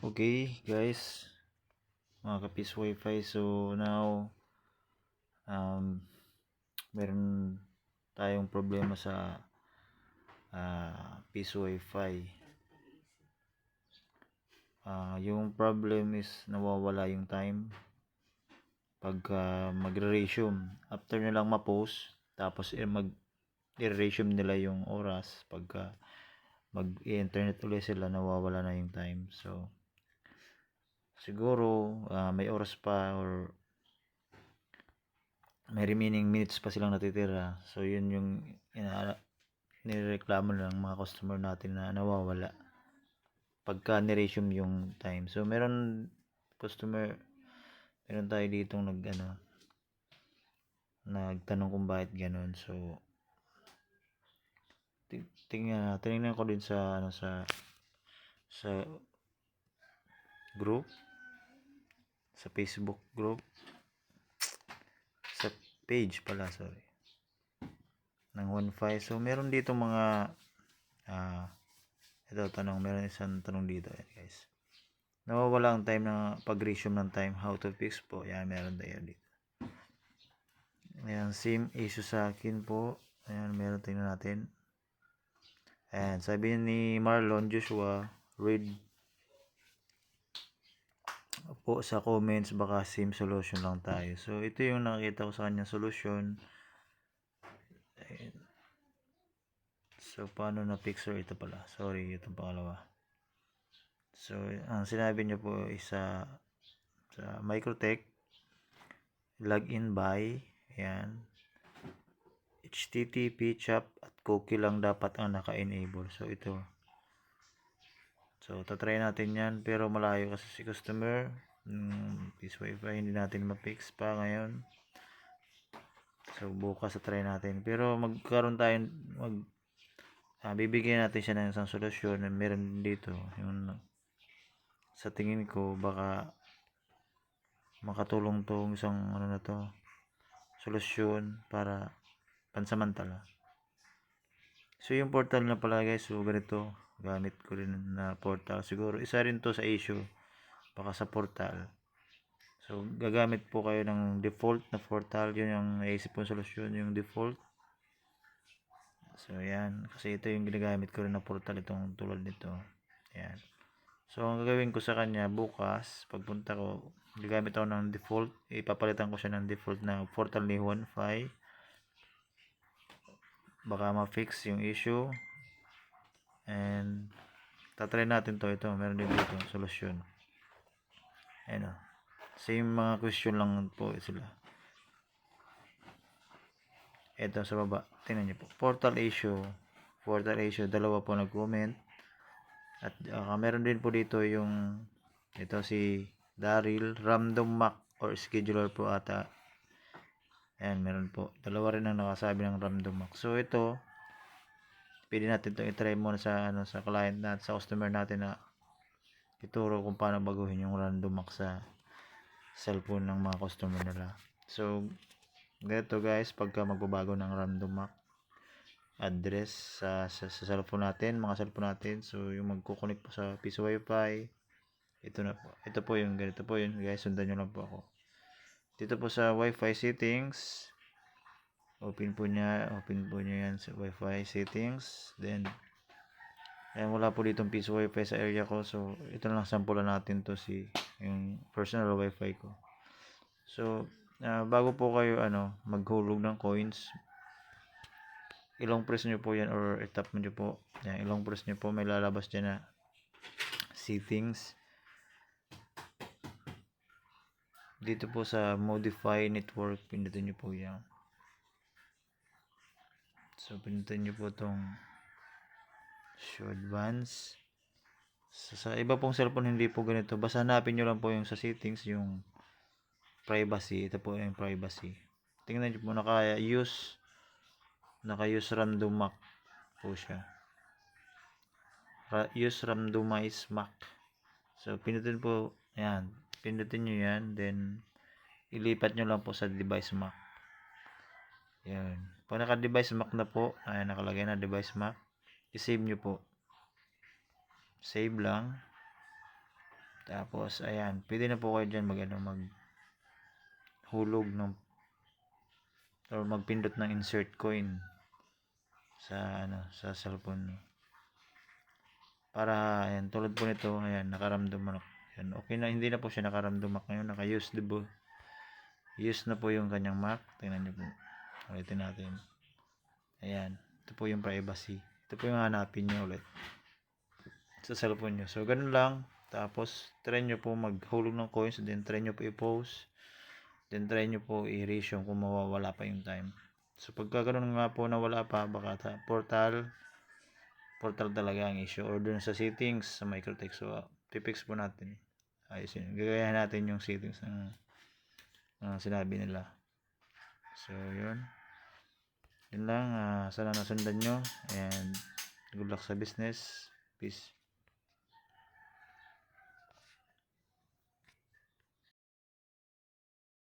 Okay guys, mga kapis wifi, so now meron tayong problema sa PIS wifi. Yung problem is nawawala yung time pagka magre-resume after nilang ma-post, tapos mag-resume nila yung oras. Pagka mag-internet ulit sila, nawawala na yung time. So siguro may oras pa or may remaining minutes pa silang natitira. So yun yung nireklamo ng mga customer natin na nawawala pagka ni-resume yung time. So meron tayo ditong nagtanong kung bakit ganun. So tinignan ko din sa sa group, sa Facebook group, sa page pala, sorry, ng 1.5. So meron dito mga meron isang tanong dito, guys. Nawawala ang time na pag-resume ng time, how to fix po. Yan, meron tayo dito. Ayan, same issue sa akin po. Ayan, meron, tingnan natin. Ayan, sabi ni Marlon Joshua, read po sa comments, baka same solution lang tayo. So ito yung nakita ko sa kanya solution. Ayan. So paano na fix, ito pala, sorry, itong pangalawa. So ang sinabi niya po is sa Microtech login by, ayan, HTTP chat at cookie lang dapat ang naka-enable. So ito, so tatry natin yan, pero malayo kasi si customer. This wifi hindi natin ma-fix pa ngayon. So bukas try natin, pero magkaroon tayo bibigyan natin siya ng isang solusyon na meron dito. Yung sa tingin ko baka makatulong tong isang solusyon para pansamantala. So yung portal na pala, guys, so ganito, gamit ko rin na portal. Siguro isa rin to sa issue baka sa portal. So gagamit po kayo ng default na portal. Yun yung naisip kong solusyon, yung default. So yan, kasi ito yung ginagamit ko rin na portal, itong tulad nito. Yan. So ang gagawin ko sa kanya bukas, pagpunta ko, gagamit ako ng default. Ipapalitan ko siya ng default na portal ni 1.5. Baka ma-fix yung issue. And tatry natin to. Ito, meron din dito solusyon. Ayan o. Same mga question lang po sila. Ito sa baba, tingnan nyo po, portal issue, dalawa po nag-comment. At meron din po dito yung ito si Daryl, random Mac or scheduler po ata. Ayan, meron po, dalawa rin ang nakasabi ng random Mac. So ito, pwede natin itong i-try muna sa client natin, sa customer natin, na ituro kung paano baguhin yung random Mac sa cellphone ng mga customer nila. So ganito, guys, pagka magbabago ng random MAC address sa cellphone natin, mga cellphone natin, so yung magkukunik po sa PIS wifi, ito na po, ito po yung ganito po yun, guys. Sundan nyo lang po ako dito po sa wifi settings. Open po niya yan sa wifi settings. Then ayan, wala po ditong PIS wifi sa area ko, so ito na lang, sample natin to, yung personal wifi ko. So bago po kayo maghulog ng coins, ilong press nyo po yan or itap nyo po yan, ilong press nyo po, may lalabas dyan na settings. Dito po sa modify network, pindutin nyo po yan. So pindutin nyo po tong show advance. Sa iba pong cellphone hindi po ganito, basta hanapin nyo lang po yung sa settings, yung privacy. Ito po yung privacy, tingnan nyo po, naka-use random Mac po siya, use randomize Mac. So pindutin po yan, pindutin nyo yan, then ilipat nyo lang po sa device Mac. Yan, pag naka device Mac na po, ayan, nakalagay na device Mac, i-save nyo po, save lang. Tapos, ayan, pwede na po kayo dyan mag hulog ng or magpindot ng insert coin sa cellphone nyo. Para, ayan, tulad po nito, ayan, nakaramdamak. Ayan, okay na, hindi na po siya nakaramdamak ngayon, naka-use, diba? Use na po yung kanyang mark. Tingnan nyo po. Ulitin natin. Ayan, ito po yung privacy. Ito po yung hanapin nyo ulit sa cellphone nyo. So, ganun lang. Tapos, try nyo po maghulog ng coins, then try nyo po i-post, then try nyo po i-erase yung kung mawawala pa yung time. So, pagka ganun nga po na wala pa, baka portal talaga ang issue, or dun sa settings sa microtext. So, pipix po natin. Ayusin. Gagayahin natin yung settings na sinabi nila. So, yun. Yun lang. Sana nasundan nyo. And good luck sa business. Peace.